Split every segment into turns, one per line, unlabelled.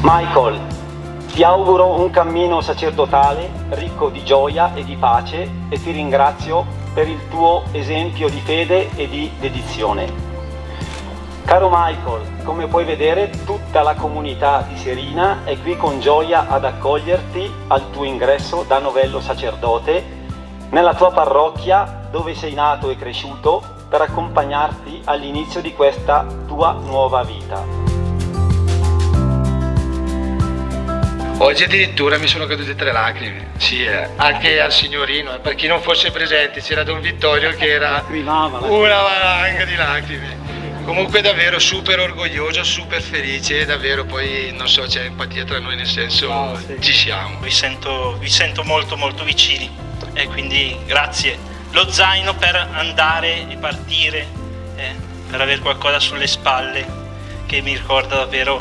Michael, ti auguro un cammino sacerdotale ricco di gioia e di pace e ti ringrazio per il tuo esempio di fede e di dedizione. Caro Michael, come puoi vedere tutta la comunità di Serina è qui con gioia ad accoglierti al tuo ingresso da novello sacerdote nella tua parrocchia dove sei nato e cresciuto per accompagnarti all'inizio di questa tua nuova vita.
Oggi addirittura mi sono cadute 3 lacrime, sì, anche al signorino, per chi non fosse presente c'era Don Vittorio che era una valanga di lacrime. Comunque davvero super orgoglioso, super felice, davvero poi non so, c'è empatia tra noi, nel senso ci siamo.
Vi sento molto vicini e quindi grazie. Lo zaino per andare e partire, per avere qualcosa sulle spalle che mi ricorda davvero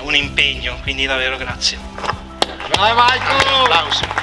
un impegno, quindi davvero grazie.
Vai Michael! Applauso!